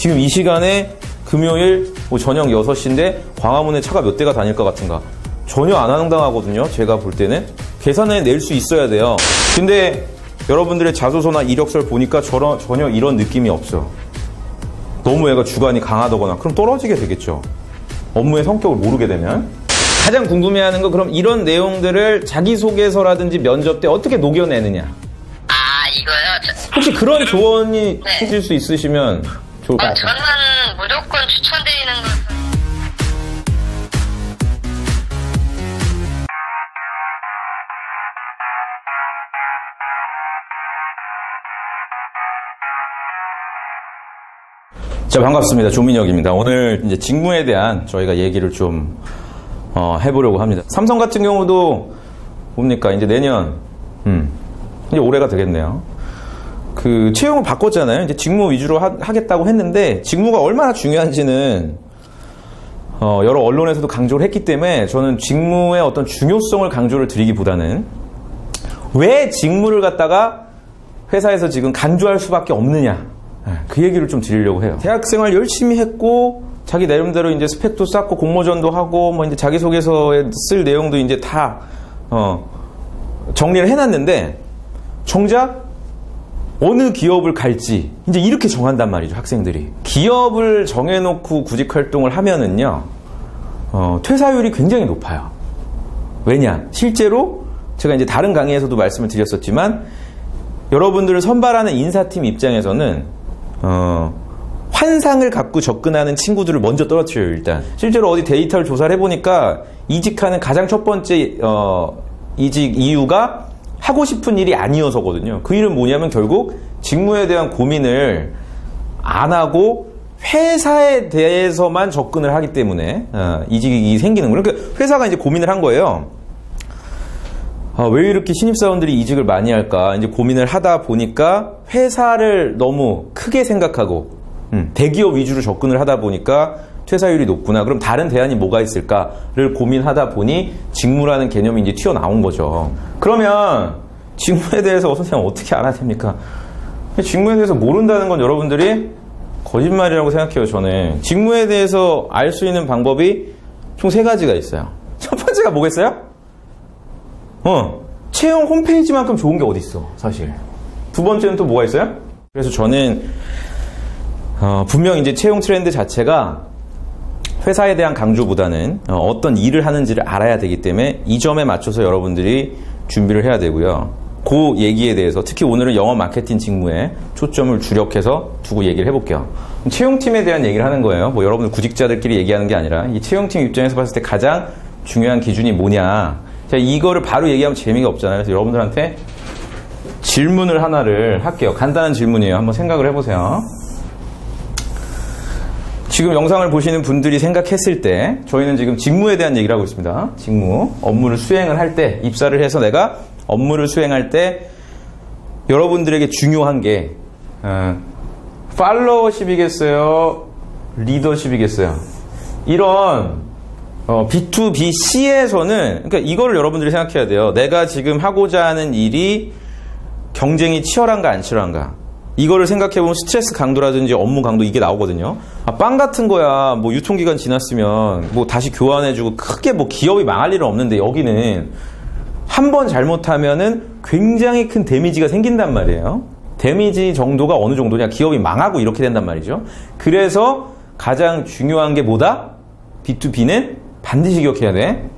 지금 이 시간에 금요일 뭐 저녁 6시인데 광화문에 차가 몇 대가 다닐 것 같은가? 전혀 안 황당하거든요. 제가 볼 때는. 계산해 낼 수 있어야 돼요. 근데 여러분들의 자소서나 이력서를 보니까 전혀 이런 느낌이 없어. 너무 얘가 주관이 강하다거나 그럼 떨어지게 되겠죠. 업무의 성격을 모르게 되면. 가장 궁금해하는 거 그럼 이런 내용들을 자기소개서라든지 면접 때 어떻게 녹여내느냐? 아, 이거요? 혹시 그런 조언이 해줄 수 있으시면 좋을 것 같아요. 저는 무조건 추천드리는 것은 자, 반갑습니다. 조민혁입니다. 오늘 이제 직무에 대한 저희가 얘기를 좀 해보려고 합니다. 삼성 같은 경우도 뭡니까? 이제 내년 이제 올해가 되겠네요. 그 채용을 바꿨잖아요. 이제 직무 위주로 하겠다고 했는데 직무가 얼마나 중요한지는 여러 언론에서도 강조를 했기 때문에 저는 직무의 어떤 중요성을 강조를 드리기보다는 왜 직무를 갖다가 회사에서 지금 간주할 수밖에 없느냐, 그 얘기를 좀 드리려고 해요. 대학생활 열심히 했고 자기 나름대로 이제 스펙도 쌓고 공모전도 하고 뭐 이제 자기소개서에 쓸 내용도 이제 다 정리를 해놨는데 정작 어느 기업을 갈지 이제 이렇게 정한단 말이죠. 학생들이 기업을 정해놓고 구직활동을 하면은요 퇴사율이 굉장히 높아요. 왜냐? 실제로 제가 이제 다른 강의에서도 말씀을 드렸었지만 여러분들을 선발하는 인사팀 입장에서는 환상을 갖고 접근하는 친구들을 먼저 떨어뜨려요. 일단 실제로 어디 데이터를 조사를 해보니까 이직하는 가장 첫 번째 이직 이유가 하고 싶은 일이 아니어서거든요. 그 일은 뭐냐면 결국 직무에 대한 고민을 안 하고 회사에 대해서만 접근을 하기 때문에 이직이 생기는 거예요. 그러니까 회사가 이제 고민을 한 거예요. 왜 이렇게 신입사원들이 이직을 많이 할까? 이제 고민을 하다 보니까 회사를 너무 크게 생각하고 대기업 위주로 접근을 하다 보니까 퇴사율이 높구나. 그럼 다른 대안이 뭐가 있을까를 고민하다 보니 직무라는 개념이 이제 튀어나온 거죠. 그러면 직무에 대해서 선생님 어떻게 알아야 됩니까? 직무에 대해서 모른다는 건 여러분들이 거짓말이라고 생각해요. 저는 직무에 대해서 알 수 있는 방법이 총 3가지가 있어요. 첫 번째가 뭐겠어요? 채용 홈페이지만큼 좋은 게 어디 있어, 사실. 두 번째는 또 뭐가 있어요? 그래서 저는 분명 이제 채용 트렌드 자체가 회사에 대한 강조보다는 어떤 일을 하는지를 알아야 되기 때문에 이 점에 맞춰서 여러분들이 준비를 해야 되고요. 그 얘기에 대해서 특히 오늘은 영업 마케팅 직무에 초점을 주력해서 두고 얘기를 해볼게요. 채용팀에 대한 얘기를 하는 거예요. 뭐 여러분들 구직자들끼리 얘기하는 게 아니라 이 채용팀 입장에서 봤을 때 가장 중요한 기준이 뭐냐. 자, 이거를 바로 얘기하면 재미가 없잖아요. 그래서 여러분들한테 질문을 하나를 할게요. 간단한 질문이에요. 한번 생각을 해보세요. 지금 영상을 보시는 분들이 생각했을 때 저희는 지금 직무에 대한 얘기를 하고 있습니다. 직무, 업무를 수행을 할 때, 입사를 해서 내가 업무를 수행할 때 여러분들에게 중요한 게 팔로워십이겠어요? 리더십이겠어요? 이런 B2BC에서는 그러니까 이거를 여러분들이 생각해야 돼요. 내가 지금 하고자 하는 일이 경쟁이 치열한가 안 치열한가. 이거를 생각해보면 스트레스 강도라든지 업무 강도 이게 나오거든요. 빵 같은 거야 뭐 유통기간 지났으면 뭐 다시 교환해주고 크게 뭐 기업이 망할 일은 없는데 여기는 한 번 잘못하면은 굉장히 큰 데미지가 생긴단 말이에요. 데미지 정도가 어느 정도냐? 기업이 망하고 이렇게 된단 말이죠. 그래서 가장 중요한 게 뭐다? B2B는 반드시 기억해야 돼.